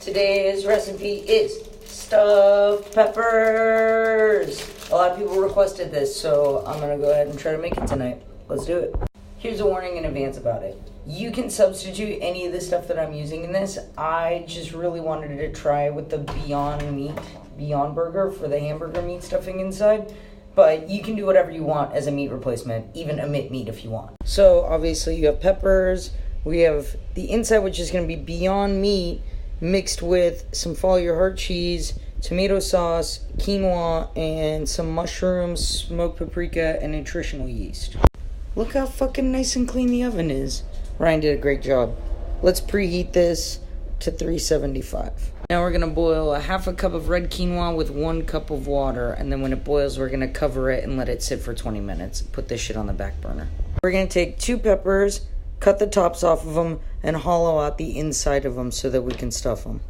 Today's recipe is stuffed peppers. A lot of people requested this, so I'm gonna go ahead and try to make it tonight. Let's do it. Here's a warning in advance about it. You can substitute any of the stuff that I'm using in this. I just really wanted to try with the Beyond Burger for the hamburger meat stuffing inside. But you can do whatever you want as a meat replacement, even omit meat if you want. So obviously you have peppers. We have the inside, which is gonna be Beyond Meat mixed with some Follow Your Heart cheese, tomato sauce, quinoa, and some mushrooms, smoked paprika, and nutritional yeast. Look how fucking nice and clean the oven is. Ryan did a great job. Let's preheat this to 375. Now we're gonna boil a half a cup of red quinoa with 1 cup of water, and then when it boils, we're gonna cover it and let it sit for 20 minutes. Put this shit on the back burner. We're gonna take 2 peppers, cut the tops off of them, and hollow out the inside of them so that we can stuff them.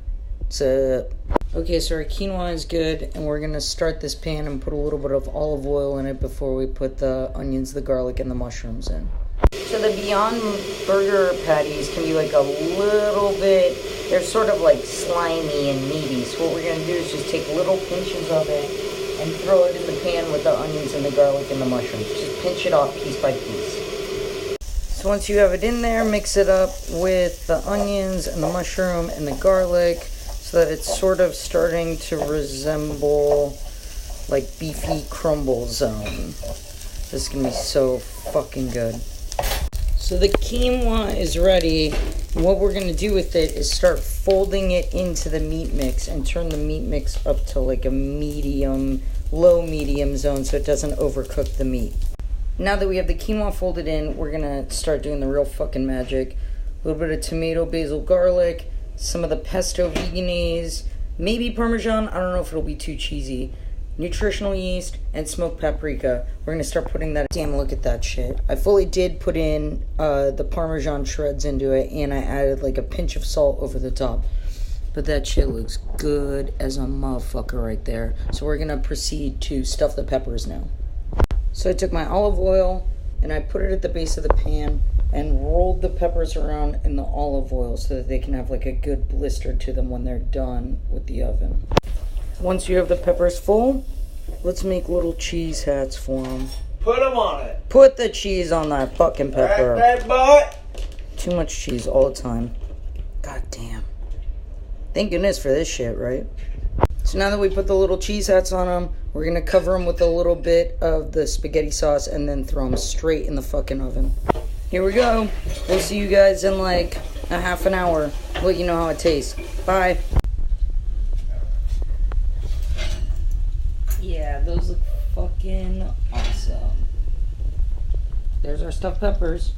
Okay, so our quinoa is good, and we're gonna start this pan and put a little bit of olive oil in it before we put the onions, the garlic, and the mushrooms in. So the Beyond Burger patties can be like a little bit, they're sort of like slimy and meaty. So what we're gonna do is just take little pinches of it and throw it in the pan with the onions and the garlic and the mushrooms. Just pinch it off piece by piece. So once you have it in there, mix it up with the onions and the mushroom and the garlic so that it's sort of starting to resemble like beefy crumble zone. This is gonna be so fucking good. So the quinoa is ready. What we're gonna do with it is start folding it into the meat mix and turn the meat mix up to like a medium, low medium zone so it doesn't overcook the meat. Now that we have the quinoa folded in, we're gonna start doing the real fucking magic. A little bit of tomato, basil, garlic, some of the pesto veganese, maybe Parmesan, I don't know if it'll be too cheesy. Nutritional yeast, and smoked paprika. We're gonna start putting that. Damn, look at that shit. I fully did put in the Parmesan shreds into it, and I added like a pinch of salt over the top. But that shit looks good as a motherfucker right there. So we're gonna proceed to stuff the peppers now. So I took my olive oil, and I put it at the base of the pan, and rolled the peppers around in the olive oil so that they can have like a good blister to them when they're done with the oven. Once you have the peppers full, let's make little cheese hats for them. Put them on it. Put the cheese on that fucking pepper. That butt. Too much cheese all the time. God damn. Thank goodness for this shit, right? So now that we put the little cheese hats on them, we're going to cover them with a little bit of the spaghetti sauce and then throw them straight in the fucking oven. Here we go. We'll see you guys in like a half an hour. Let you know how it tastes. Bye. Yeah, those look fucking awesome. There's our stuffed peppers.